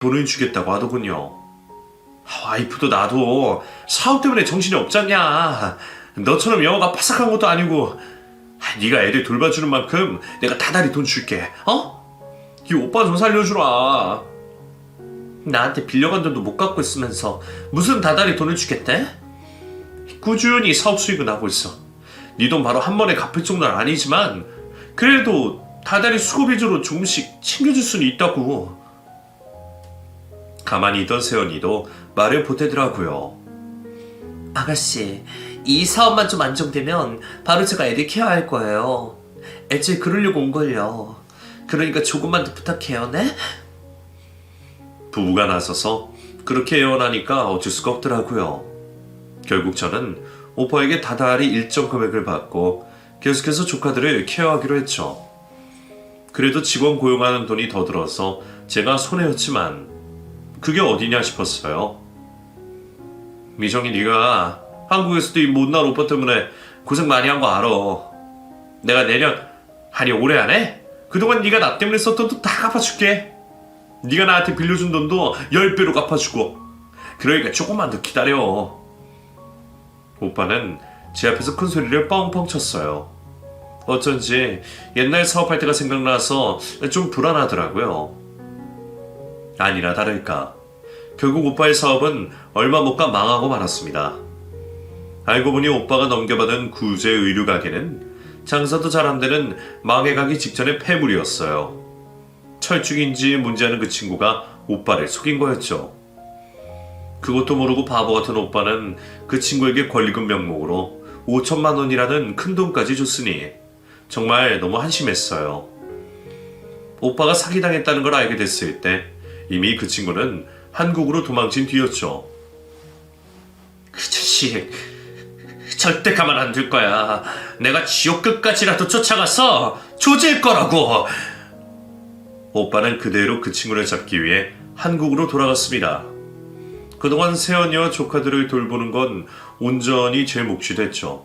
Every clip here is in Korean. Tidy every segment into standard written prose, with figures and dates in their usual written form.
돈을 주겠다고 하더군요. 와이프도 나도 사업 때문에 정신이 없잖냐. 너처럼 영어가 빠삭한 것도 아니고 네가 애들 돌봐주는 만큼 내가 다달이 돈 줄게. 이 오빠 좀 살려주라. 나한테 빌려간 돈도 못 갚고 있으면서 무슨 다달이 돈을 주겠대? 꾸준히 사업 수익은 하고 있어. 네 돈 바로 한 번에 갚을 정도는 아니지만 그래도 다달이 수고 비주로 조금씩 챙겨줄 수는 있다고. 가만히 있던 세연이도 말을 보태더라고요. 아가씨, 이 사업만 좀 안정되면 바로 제가 애들 케어할 거예요. 애초에 그러려고 온걸요. 그러니까 조금만 더 부탁해요, 네? 부부가 나서서 그렇게 애원하니까 어쩔 수가 없더라고요. 결국 저는 오빠에게 다달이 일정 금액을 받고 계속해서 조카들을 케어하기로 했죠. 그래도 직원 고용하는 돈이 더 들어서 제가 손해였지만 그게 어디냐 싶었어요. 미정이 네가 한국에서도 이 못난 오빠 때문에 고생 많이 한 거 알아. 내가 내년, 아니 올해 안에 그동안 네가 나 때문에 썼던 돈 다 갚아줄게. 네가 나한테 빌려준 돈도 10배로 갚아주고. 그러니까 조금만 더 기다려. 오빠는 제 앞에서 큰 소리를 뻥뻥 쳤어요. 어쩐지 옛날 사업할 때가 생각나서 좀 불안하더라고요. 아니나 다를까 결국 오빠의 사업은 얼마 못 가 망하고 말았습니다. 알고 보니 오빠가 넘겨받은 구제 의류 가게는 장사도 잘 안 되는 망해가기 직전의 폐물이었어요. 철쭉인지 문제하는 그 친구가 오빠를 속인 거였죠. 그것도 모르고 바보 같은 오빠는 그 친구에게 권리금 명목으로 5천만 원이라는 큰 돈까지 줬으니 정말 너무 한심했어요. 오빠가 사기당했다는 걸 알게 됐을 때 이미 그 친구는 한국으로 도망친 뒤였죠. 그 자식 절대 가만 안 둘 거야. 내가 지옥 끝까지라도 쫓아가서 조질 거라고. 오빠는 그대로 그 친구를 잡기 위해 한국으로 돌아갔습니다. 그동안 세연이와 조카들을 돌보는 건 온전히 제 몫이 됐죠.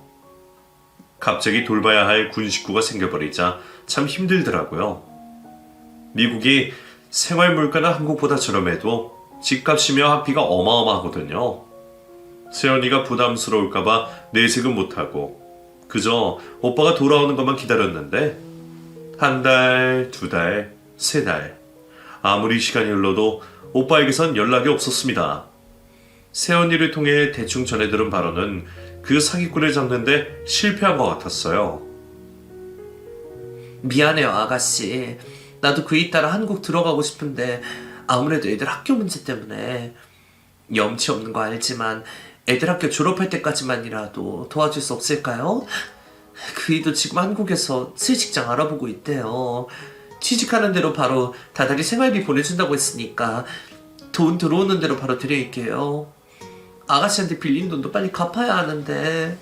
갑자기 돌봐야 할 군 식구가 생겨버리자 참 힘들더라고요. 미국이 생활 물가는 한국보다 저렴해도 집값이며 학비가 어마어마하거든요. 세연이가 부담스러울까봐 내색은 못하고 그저 오빠가 돌아오는 것만 기다렸는데 한 달, 두 달, 세 달 아무리 시간이 흘러도 오빠에게선 연락이 없었습니다. 세연이를 통해 대충 전해들은 바로는 그 사기꾼을 잡는데 실패한 것 같았어요. 미안해요 아가씨. 나도 그이 따라 한국 들어가고 싶은데 아무래도 애들 학교 문제 때문에 염치 없는 거 알지만 애들 학교 졸업할 때까지만이라도 도와줄 수 없을까요? 그이도 지금 한국에서 새 직장 알아보고 있대요. 취직하는 대로 바로 다달이 생활비 보내준다고 했으니까 돈 들어오는 대로 바로 드릴게요. 아가씨한테 빌린 돈도 빨리 갚아야 하는데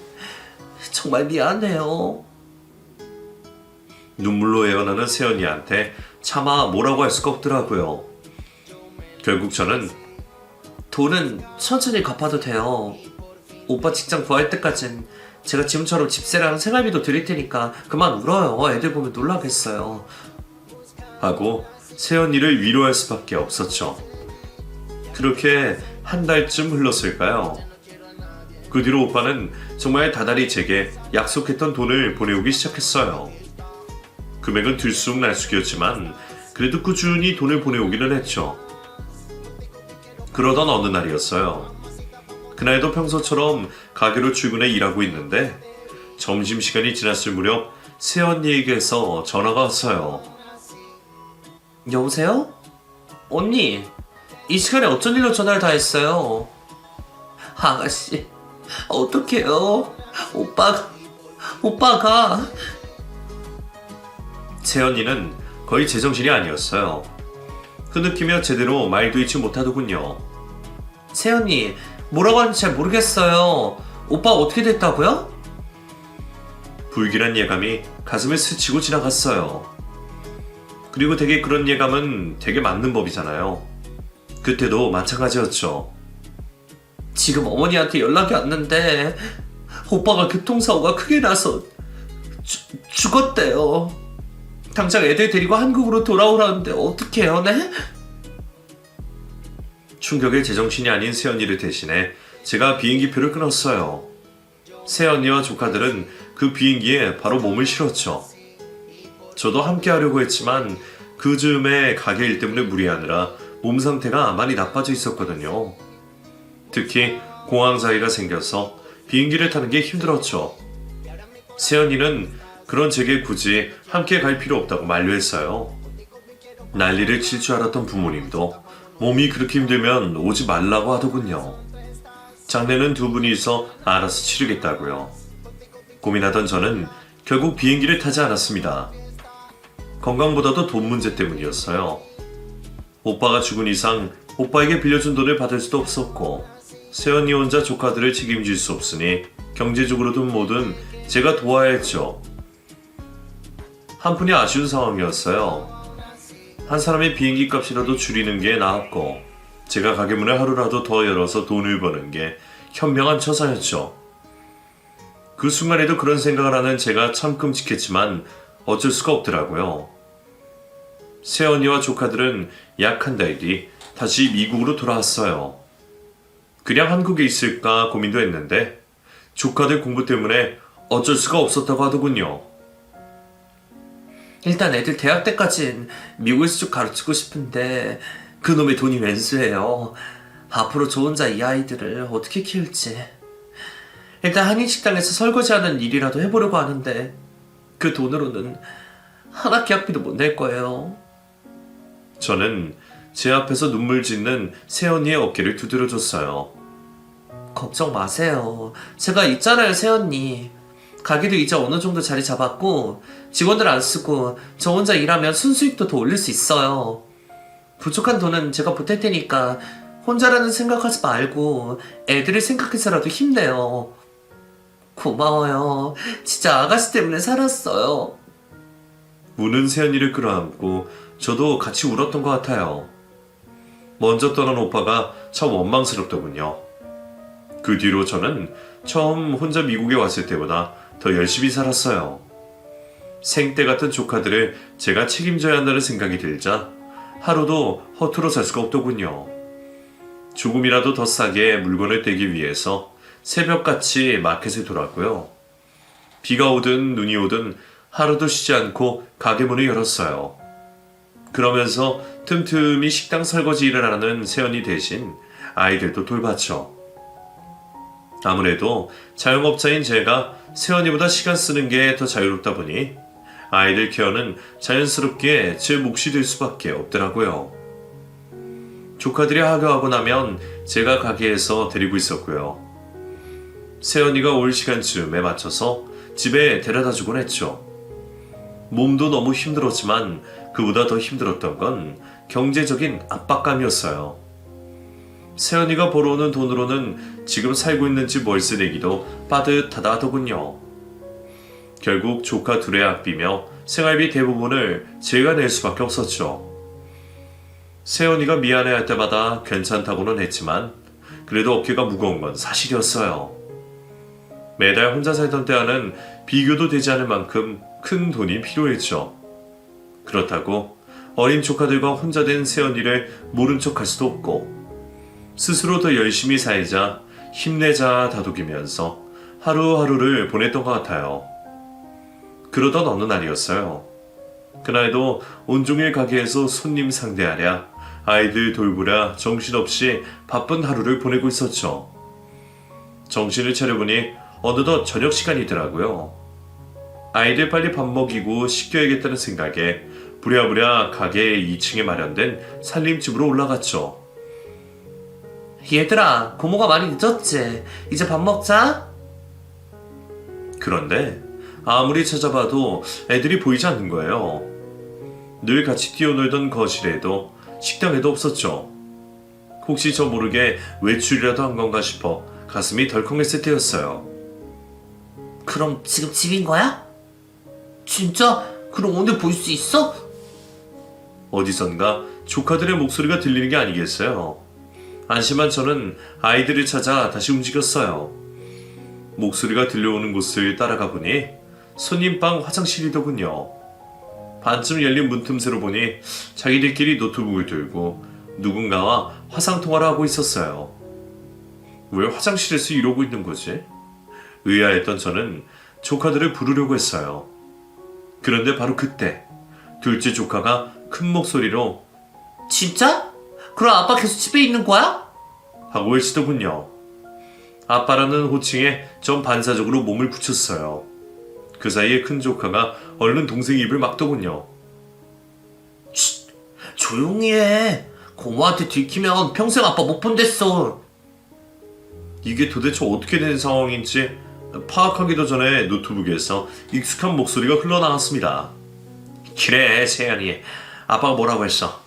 정말 미안해요. 눈물로 애원하는 세연이한테 차마 뭐라고 할 수가 없더라고요. 결국 저는 돈은 천천히 갚아도 돼요. 오빠 직장 구할 때까진 제가 지금처럼 집세랑 생활비도 드릴 테니까 그만 울어요. 애들 보면 놀라겠어요. 하고 세연이를 위로할 수밖에 없었죠. 그렇게 한 달쯤 흘렀을까요? 그 뒤로 오빠는 정말 다달이 제게 약속했던 돈을 보내오기 시작했어요. 금액은 들쑥날쑥이었지만 그래도 꾸준히 돈을 보내오기는 했죠. 그러던 어느 날이었어요. 그날도 평소처럼 가게로 출근해 일하고 있는데 점심시간이 지났을 무렵 새언니에게서 전화가 왔어요. 여보세요? 언니, 이 시간에 어쩐 일로 전화를 다 했어요? 아가씨, 어떡해요? 오빠가 새언니는 거의 제정신이 아니었어요. 흐느끼며 제대로 말도 잊지 못하더군요. 새언니, 뭐라고 하는지 잘 모르겠어요. 오빠 어떻게 됐다고요? 불길한 예감이 가슴을 스치고 지나갔어요. 그리고 되게 그런 예감은 되게 맞는 법이잖아요. 그때도 마찬가지였죠. 지금 어머니한테 연락이 왔는데 오빠가 교통사고가 크게 나서 죽었대요. 당장 애들 데리고 한국으로 돌아오라는데 어떡해요, 네? 충격에 제정신이 아닌 새언니를 대신해 제가 비행기표를 끊었어요. 새언니와 조카들은 그 비행기에 바로 몸을 실었죠. 저도 함께 하려고 했지만 그 즈음에 가게 일 때문에 무리하느라 몸 상태가 많이 나빠져 있었거든요. 특히 공황 장애가 생겨서 비행기를 타는 게 힘들었죠. 새언니는 그런 제게 굳이 함께 갈 필요 없다고 만류했어요. 난리를 칠 줄 알았던 부모님도 몸이 그렇게 힘들면 오지 말라고 하더군요. 장례는 두 분이서 알아서 치르겠다고요. 고민하던 저는 결국 비행기를 타지 않았습니다. 건강보다도 돈 문제 때문이었어요. 오빠가 죽은 이상 오빠에게 빌려준 돈을 받을 수도 없었고 새언니 혼자 조카들을 책임질 수 없으니 경제적으로든 뭐든 제가 도와야 했죠. 한푼이 아쉬운 상황이었어요. 한 사람의 비행기 값이라도 줄이는 게 나았고 제가 가게 문을 하루라도 더 열어서 돈을 버는 게 현명한 처사였죠. 그 순간에도 그런 생각을 하는 제가 참 끔찍했지만 어쩔 수가 없더라고요. 새언니와 조카들은 약 한 달 뒤 다시 미국으로 돌아왔어요. 그냥 한국에 있을까 고민도 했는데 조카들 공부 때문에 어쩔 수가 없었다고 하더군요. 일단 애들 대학 때까진 미국에서 쭉 가르치고 싶은데 그놈의 돈이 웬수예요. 앞으로 저 혼자 이 아이들을 어떻게 키울지. 일단 한인식당에서 설거지하는 일이라도 해보려고 하는데 그 돈으로는 한 학기 학비도 못 낼 거예요. 저는 제 앞에서 눈물 짓는 새언니의 어깨를 두드려줬어요. 걱정 마세요. 제가 있잖아요, 새언니. 가게도 이제 어느 정도 자리 잡았고 직원들 안 쓰고 저 혼자 일하면 순수익도 더 올릴 수 있어요. 부족한 돈은 제가 보탤 테니까 혼자라는 생각하지 말고 애들을 생각해서라도 힘내요. 고마워요. 진짜 아가씨 때문에 살았어요. 우는 새언니를 끌어안고 저도 같이 울었던 것 같아요. 먼저 떠난 오빠가 참 원망스럽더군요. 그 뒤로 저는 처음 혼자 미국에 왔을 때보다 더 열심히 살았어요. 생때 같은 조카들을 제가 책임져야 한다는 생각이 들자 하루도 허투루 살 수가 없더군요. 조금이라도 더 싸게 물건을 떼기 위해서 새벽같이 마켓을 돌았고요. 비가 오든 눈이 오든 하루도 쉬지 않고 가게 문을 열었어요. 그러면서 틈틈이 식당 설거지 일을 하는 새언니 대신 아이들도 돌봤죠. 아무래도 자영업자인 제가 새언니보다 시간 쓰는 게 더 자유롭다 보니 아이들 케어는 자연스럽게 제 몫이 될 수밖에 없더라고요. 조카들이 하교하고 나면 제가 가게에서 데리고 있었고요. 새언니가 올 시간쯤에 맞춰서 집에 데려다 주곤 했죠. 몸도 너무 힘들었지만 그보다 더 힘들었던 건 경제적인 압박감이었어요. 새언니가 벌어오는 돈으로는 지금 살고 있는 집 월세 내기도 빠듯하다 하더군요. 결국 조카 둘의 학비며 생활비 대부분을 제가 낼 수밖에 없었죠. 새언니가 미안해할 때마다 괜찮다고는 했지만 그래도 어깨가 무거운 건 사실이었어요. 매달 혼자 살던 때와는 비교도 되지 않을 만큼 큰 돈이 필요했죠. 그렇다고 어린 조카들과 혼자 된 새언니를 모른 척할 수도 없고 스스로 더 열심히 살자 힘내자 다독이면서 하루하루를 보냈던 것 같아요. 그러던 어느 날이었어요. 그날도 온종일 가게에서 손님 상대하랴 아이들 돌보랴 정신없이 바쁜 하루를 보내고 있었죠. 정신을 차려보니 어느덧 저녁 시간이더라고요. 아이들 빨리 밥 먹이고 씻겨야겠다는 생각에 부랴부랴 가게 2층에 마련된 살림집으로 올라갔죠. 얘들아, 고모가 많이 늦었지? 이제 밥 먹자. 그런데 아무리 찾아봐도 애들이 보이지 않는 거예요. 늘 같이 뛰어놀던 거실에도 식당에도 없었죠. 혹시 저 모르게 외출이라도 한 건가 싶어 가슴이 덜컹했을 때였어요. 그럼 지금 집인 거야? 진짜? 그럼 오늘 볼 수 있어? 어디선가 조카들의 목소리가 들리는 게 아니겠어요. 안심한 저는 아이들을 찾아 다시 움직였어요. 목소리가 들려오는 곳을 따라가 보니 손님방 화장실이더군요. 반쯤 열린 문틈새로 보니 자기들끼리 노트북을 들고 누군가와 화상통화를 하고 있었어요. 왜 화장실에서 이러고 있는 거지? 의아했던 저는 조카들을 부르려고 했어요. 그런데 바로 그때 둘째 조카가 큰 목소리로 진짜? 그럼 아빠 계속 집에 있는 거야? 하고 외치더군요. 아빠라는 호칭에 전 반사적으로 몸을 붙였어요. 그 사이에 큰 조카가 얼른 동생 입을 막더군요. 조용히 해. 고모한테 들키면 평생 아빠 못 본댔어. 이게 도대체 어떻게 된 상황인지 파악하기도 전에 노트북에서 익숙한 목소리가 흘러나왔습니다. 그래, 세연이. 아빠가 뭐라고 했어?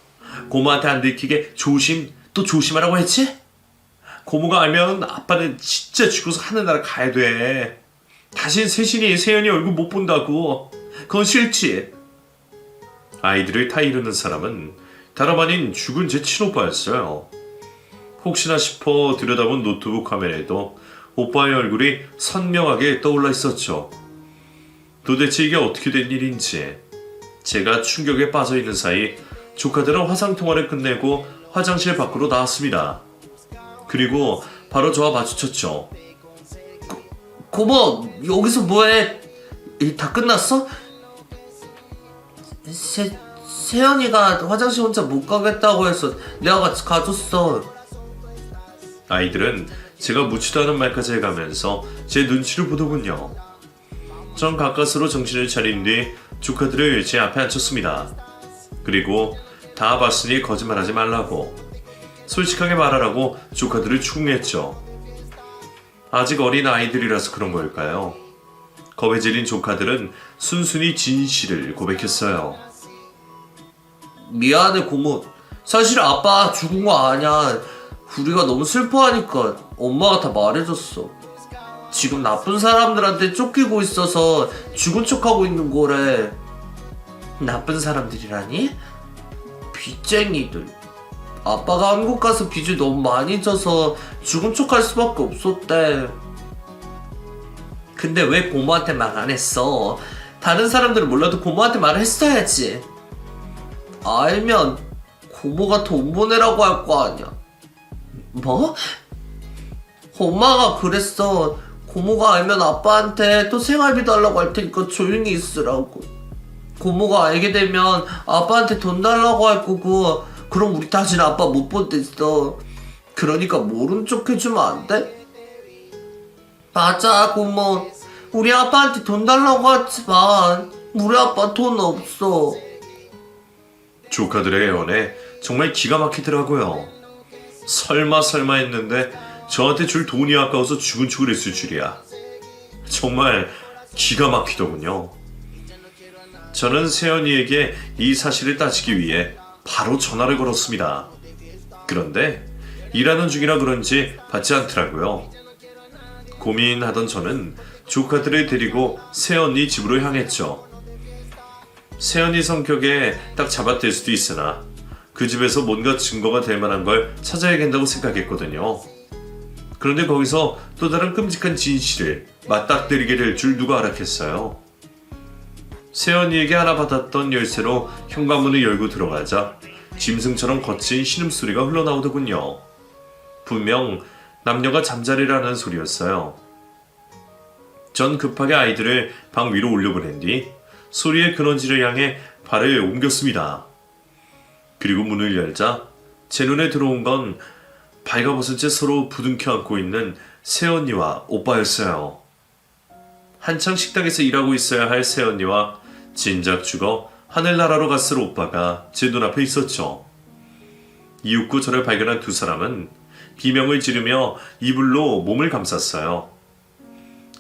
고모한테 안 들키게 조심, 또 조심하라고 했지? 고모가 알면 아빠는 진짜 죽어서 하늘나라 가야 돼. 다신 세신이 세연이 얼굴 못 본다고. 그건 싫지? 아이들을 타이르는 사람은 다름 아닌 죽은 제 친오빠였어요. 혹시나 싶어 들여다본 노트북 화면에도 오빠의 얼굴이 선명하게 떠올라 있었죠. 도대체 이게 어떻게 된 일인지. 제가 충격에 빠져 있는 사이 조카들은 화상통화를 끝내고 화장실 밖으로 나왔습니다. 그리고 바로 저와 마주쳤죠. 고모, 여기서 뭐해? 일 다 끝났어? 세연이가 화장실 혼자 못 가겠다고 해서 내가 같이 가줬어. 아이들은 제가 묻지도 않은 말까지 해가면서 제 눈치를 보더군요. 전 가까스로 정신을 차린 뒤 조카들을 제 앞에 앉혔습니다. 그리고 다 봤으니 거짓말하지 말라고, 솔직하게 말하라고 조카들을 충고했죠. 아직 어린 아이들이라서 그런 걸까요? 겁에 질린 조카들은 순순히 진실을 고백했어요. 미안해, 고모. 사실 아빠 죽은 거 아니야. 우리가 너무 슬퍼하니까 엄마가 다 말해줬어. 지금 나쁜 사람들한테 쫓기고 있어서 죽은 척하고 있는 거래. 나쁜 사람들이라니? 빚쟁이들. 아빠가 한국 가서 빚을 너무 많이 져서 죽은 척할 수밖에 없었대. 근데 왜 고모한테 말 안 했어? 다른 사람들은 몰라도 고모한테 말을 했어야지. 알면 고모가 돈 보내라고 할 거 아니야. 뭐? 엄마가 그랬어. 고모가 알면 아빠한테 또 생활비 달라고 할 테니까 조용히 있으라고. 고모가 알게 되면 아빠한테 돈 달라고 할 거고, 그럼 우리 다시는 아빠 못 본댔어. 그러니까 모른 척 해주면 안 돼? 맞아, 고모. 우리 아빠한테 돈 달라고 하지만 우리 아빠 돈 없어. 조카들의 애원에 정말 기가 막히더라고요. 설마 했는데 저한테 줄 돈이 아까워서 죽은 척을 했을 줄이야. 정말 기가 막히더군요. 저는 세연이에게 이 사실을 따지기 위해 바로 전화를 걸었습니다. 그런데 일하는 중이라 그런지 받지 않더라고요. 고민하던 저는 조카들을 데리고 새언니 집으로 향했죠. 새언니 성격에 딱 잡아댈 수도 있으나 그 집에서 뭔가 증거가 될 만한 걸 찾아야겠다고 생각했거든요. 그런데 거기서 또 다른 끔찍한 진실을 맞닥뜨리게 될 줄 누가 알았겠어요. 새언니에게 하나 받았던 열쇠로 현관문을 열고 들어가자 짐승처럼 거친 신음소리가 흘러나오더군요. 분명 남녀가 잠자리를 하는 소리였어요. 전 급하게 아이들을 방 위로 올려보낸 뒤 소리의 근원지를 향해 발을 옮겼습니다. 그리고 문을 열자 제 눈에 들어온 건 발가벗은 채 서로 부둥켜 안고 있는 새언니와 오빠였어요. 한창 식당에서 일하고 있어야 할 새언니와 진작 죽어 하늘나라로 갔을 오빠가 제 눈앞에 있었죠. 이윽고 저를 발견한 두 사람은 비명을 지르며 이불로 몸을 감쌌어요.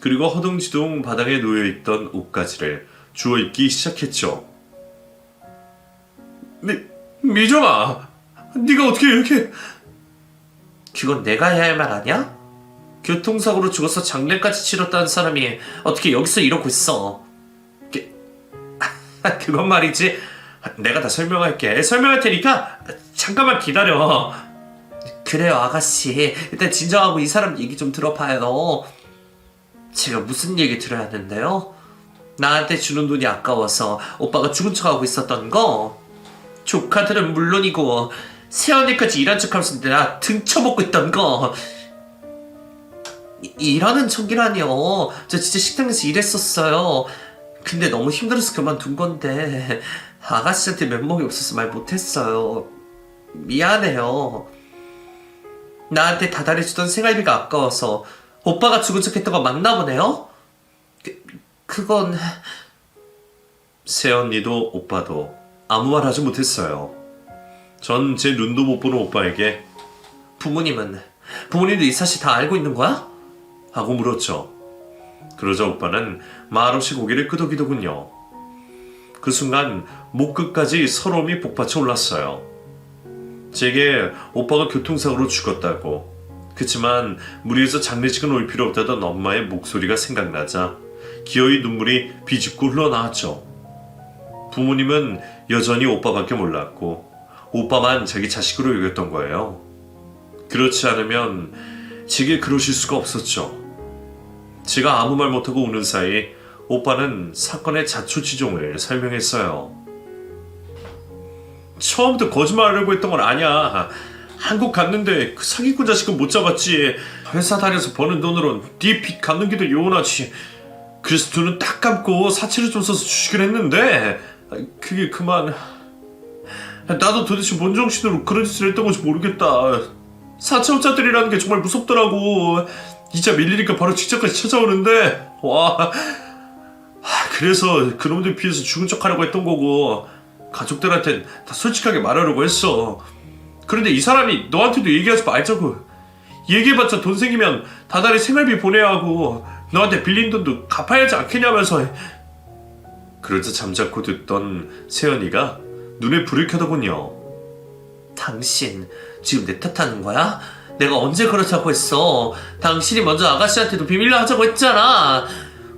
그리고 허둥지둥 바닥에 놓여있던 옷가지를 주워 입기 시작했죠. 미정아, 네가 어떻게 이렇게... 그건 내가 해야 할 말 아니야? 교통사고로 죽어서 장례까지 치렀다는 사람이 어떻게 여기서 이러고 있어? 그건 말이지. 내가 다 설명할 테니까 잠깐만 기다려. 그래요, 아가씨. 일단 진정하고 이 사람 얘기 좀 들어봐요. 제가 무슨 얘기 들어야 하는데요? 나한테 주는 돈이 아까워서 오빠가 죽은 척하고 있었던 거? 조카들은 물론이고 새언니까지 일한 척하면서 나 등쳐먹고 있던 거. 일하는 척이라니요. 저 진짜 식당에서 일했었어요. 근데 너무 힘들어서 그만둔 건데 아가씨한테 면목이 없어서 말 못했어요. 미안해요. 나한테 다달이주던 생활비가 아까워서 오빠가 죽은 척했던 거 맞나 보네요? 그건... 새언니도 오빠도 아무 말 하지 못했어요. 전 제 눈도 못 보는 오빠에게 부모님도 이 사실 다 알고 있는 거야? 하고 물었죠. 그러자 오빠는 말없이 고개를 끄덕이더군요. 그 순간 목 끝까지 서러움이 복받쳐 올랐어요. 제게 오빠가 교통사고로 죽었다고, 그치만 무리해서 장례식은 올 필요 없다던 엄마의 목소리가 생각나자 기어이 눈물이 비집고 흘러나왔죠. 부모님은 여전히 오빠밖에 몰랐고 오빠만 자기 자식으로 여겼던 거예요. 그렇지 않으면 제게 그러실 수가 없었죠. 제가 아무 말 못하고 우는 사이 오빠는 사건의 자초지종을 설명했어요. 처음부터 거짓말하려고 했던 건 아니야. 한국 갔는데 그 사기꾼 자식은 못 잡았지. 회사 다녀서 버는 돈으로 네 빚 갚는 게 더 요원하지. 그래서 두 눈 딱 감고 사채를 좀 써서 주식을 했는데 그게 그만. 나도 도대체 뭔 정신으로 그런 짓을 했던 건지 모르겠다. 사채업자들이라는 게 정말 무섭더라고. 이자 밀리니까 바로 직장까지 찾아오는데 와. 그래서 그놈들 피해서 죽은 척 하려고 했던 거고 가족들한텐 다 솔직하게 말하려고 했어. 그런데 이 사람이 너한테도 얘기하지 말자고. 얘기해봤자 돈 생기면 다달이 생활비 보내야 하고 너한테 빌린 돈도 갚아야 하지 않겠냐면서. 그러자 잠자코 듣던 세연이가 눈에 불을 켜더군요. 당신 지금 내 탓하는 거야? 내가 언제 그렇다고 했어? 당신이 먼저 아가씨한테도 비밀로 하자고 했잖아.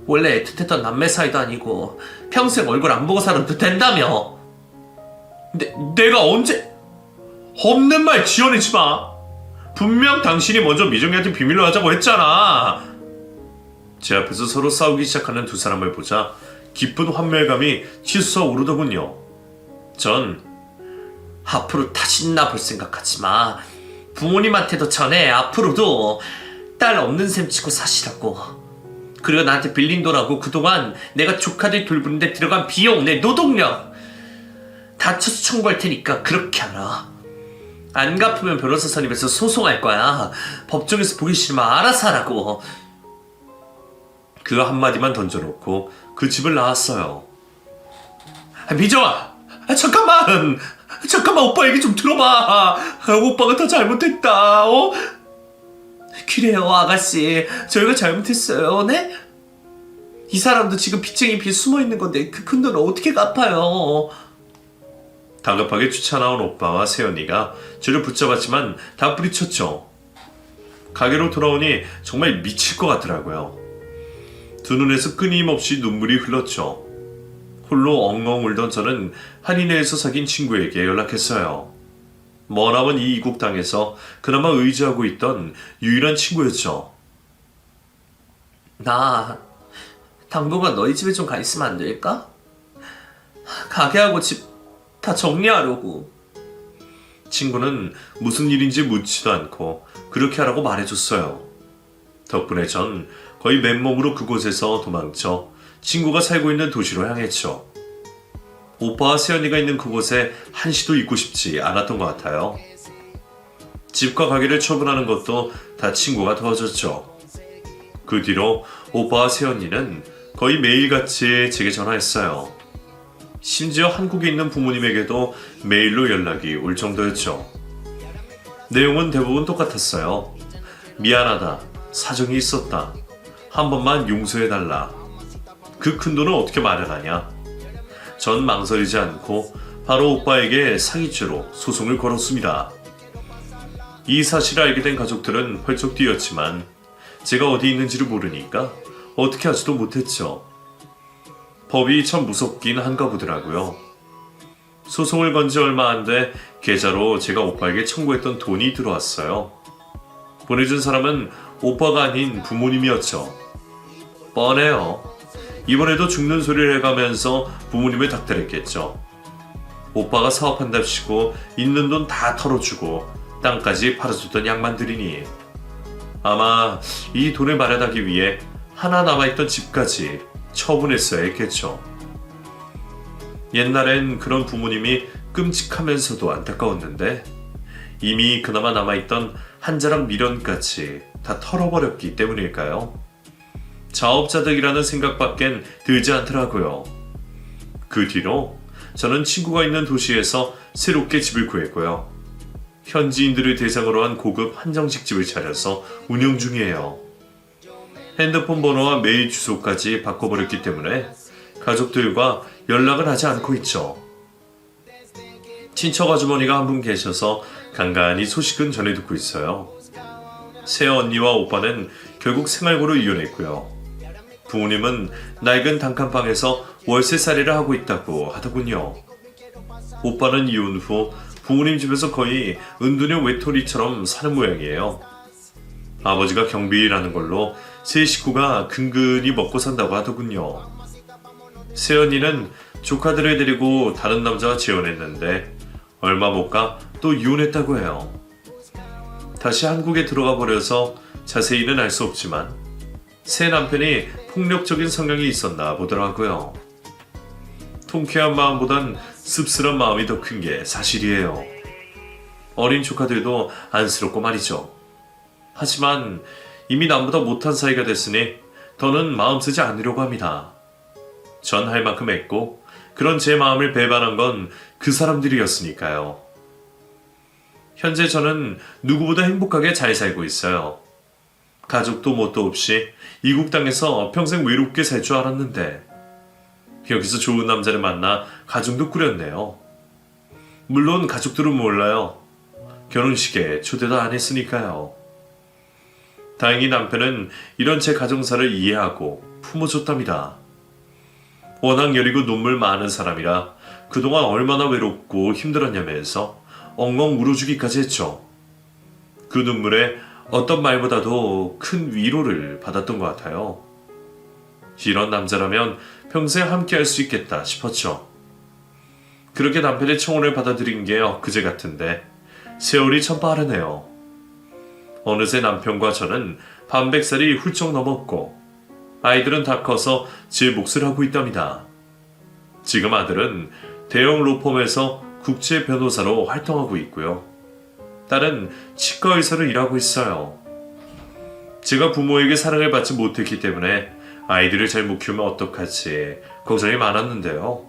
원래 애틋했던 남매 사이도 아니고 평생 얼굴 안 보고 살아도 된다며. 내가 언제... 없는 말 지어내지 마. 분명 당신이 먼저 미정이한테 비밀로 하자고 했잖아. 제 앞에서 서로 싸우기 시작하는 두 사람을 보자 깊은 환멸감이 치솟아 오르더군요. 전 앞으로 다신 나 볼 생각하지 마. 부모님한테도 전해. 앞으로도 딸 없는 셈 치고 사시라고. 그리고 나한테 빌린 돈하고 그동안 내가 조카들 돌보는데 들어간 비용, 내 노동력 다쳐서 청구할 테니까 그렇게 하라. 안 갚으면 변호사 선임해서 소송할 거야. 법정에서 보기 싫으면 알아서 하라고. 그 한마디만 던져놓고 그 집을 나왔어요. 미정아! 잠깐만 오빠 얘기 좀 들어봐. 오빠가 다 잘못했다. 그래요 아가씨, 저희가 잘못했어요. 네? 이 사람도 지금 빚쟁이 빚 숨어있는 건데 그 큰 돈을 어떻게 갚아요? 다급하게 추쳐나온 오빠와 세연이가 저를 붙잡았지만 다 뿌리쳤죠. 가게로 돌아오니 정말 미칠 것 같더라고요. 두 눈에서 끊임없이 눈물이 흘렀죠. 홀로 엉엉 울던 저는 한인회에서 사귄 친구에게 연락했어요. 머나먼 이 이국 땅에서 그나마 의지하고 있던 유일한 친구였죠. 나 당분간 너희 집에 좀 가 있으면 안 될까? 가게하고 집 다 정리하려고. 친구는 무슨 일인지 묻지도 않고 그렇게 하라고 말해줬어요. 덕분에 전 거의 맨몸으로 그곳에서 도망쳐 친구가 살고 있는 도시로 향했죠. 오빠와 세연이가 있는 그곳에 한시도 있고 싶지 않았던 것 같아요. 집과 가게를 처분하는 것도 다 친구가 도와줬죠. 그 뒤로 오빠와 세연이는 거의 매일같이 제게 전화했어요. 심지어 한국에 있는 부모님에게도 메일로 연락이 올 정도였죠. 내용은 대부분 똑같았어요. 미안하다. 사정이 있었다. 한 번만 용서해달라. 그 큰 돈을 어떻게 마련하냐. 전 망설이지 않고 바로 오빠에게 사기죄로 소송을 걸었습니다. 이 사실을 알게 된 가족들은 펄쩍 뛰었지만 제가 어디 있는지를 모르니까 어떻게 하지도 못했죠. 법이 참 무섭긴 한가 보더라고요. 소송을 건 지 얼마 안 돼 계좌로 제가 오빠에게 청구했던 돈이 들어왔어요. 보내준 사람은 오빠가 아닌 부모님이었죠. 뻔해요. 이번에도 죽는 소리를 해가면서 부모님을 닥달했겠죠. 오빠가 사업한답시고 있는 돈 다 털어주고 땅까지 팔아줬던 양반들이니 아마 이 돈을 마련하기 위해 하나 남아있던 집까지 처분했어야 했겠죠. 옛날엔 그런 부모님이 끔찍하면서도 안타까웠는데 이미 그나마 남아있던 한 자락 미련까지 다 털어버렸기 때문일까요? 자업자득이라는 생각밖엔 들지 않더라고요. 그 뒤로 저는 친구가 있는 도시에서 새롭게 집을 구했고요. 현지인들을 대상으로 한 고급 한정식 집을 차려서 운영 중이에요. 핸드폰 번호와 메일 주소까지 바꿔버렸기 때문에 가족들과 연락을 하지 않고 있죠. 친척 아주머니가 한 분 계셔서 간간히 소식은 전해 듣고 있어요. 새언니와 오빠는 결국 생활고로 이혼했고요. 부모님은 낡은 단칸방에서 월세살이를 하고 있다고 하더군요. 오빠는 이혼 후 부모님 집에서 거의 은둔형 외톨이처럼 사는 모양이에요. 아버지가 경비일하는 걸로 세 식구가 근근히 먹고 산다고 하더군요. 새언니는 조카들을 데리고 다른 남자와 재혼했는데 얼마 못 가 또 이혼했다고 해요. 다시 한국에 들어가 버려서 자세히는 알 수 없지만 새 남편이 폭력적인 성향이 있었나 보더라고요. 통쾌한 마음보단 씁쓸한 마음이 더 큰 게 사실이에요. 어린 조카들도 안쓰럽고 말이죠. 하지만 이미 남보다 못한 사이가 됐으니 더는 마음 쓰지 않으려고 합니다. 전 할 만큼 했고 그런 제 마음을 배반한 건 그 사람들이었으니까요. 현재 저는 누구보다 행복하게 잘 살고 있어요. 가족도 뭣도 없이 이국 땅에서 평생 외롭게 살 줄 알았는데 여기서 좋은 남자를 만나 가정도 꾸렸네요. 물론 가족들은 몰라요. 결혼식에 초대도 안 했으니까요. 다행히 남편은 이런 제 가정사를 이해하고 품어줬답니다. 워낙 여리고 눈물 많은 사람이라 그동안 얼마나 외롭고 힘들었냐면서 엉엉 울어주기까지 했죠. 그 눈물에 어떤 말보다도 큰 위로를 받았던 것 같아요. 이런 남자라면 평생 함께 할 수 있겠다 싶었죠. 그렇게 남편의 청혼을 받아들인 게 엊그제 같은데 세월이 참 빠르네요. 어느새 남편과 저는 반백살이 훌쩍 넘었고 아이들은 다 커서 제 몫을 하고 있답니다. 지금 아들은 대형 로펌에서 국제 변호사로 활동하고 있고요. 딸은 치과 의사로 일하고 있어요. 제가 부모에게 사랑을 받지 못했기 때문에 아이들을 잘 못 키우면 어떡하지 걱정이 많았는데요.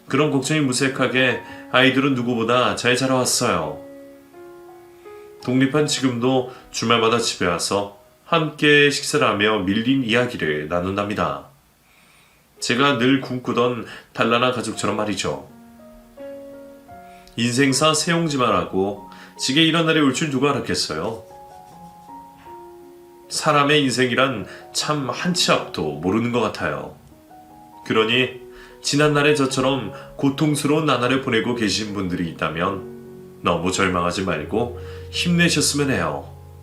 그런 걱정이 무색하게 아이들은 누구보다 잘 자라왔어요. 독립한 지금도 주말마다 집에 와서 함께 식사를 하며 밀린 이야기를 나눈답니다. 제가 늘 꿈꾸던 단란한 가족처럼 말이죠. 인생사 세옹지만 하고 지게 이런 날이 올 줄 누가 알았겠어요. 사람의 인생이란 참 한 치 앞도 모르는 것 같아요. 그러니 지난날의 저처럼 고통스러운 나날을 보내고 계신 분들이 있다면 너무 절망하지 말고 힘내셨으면 해요.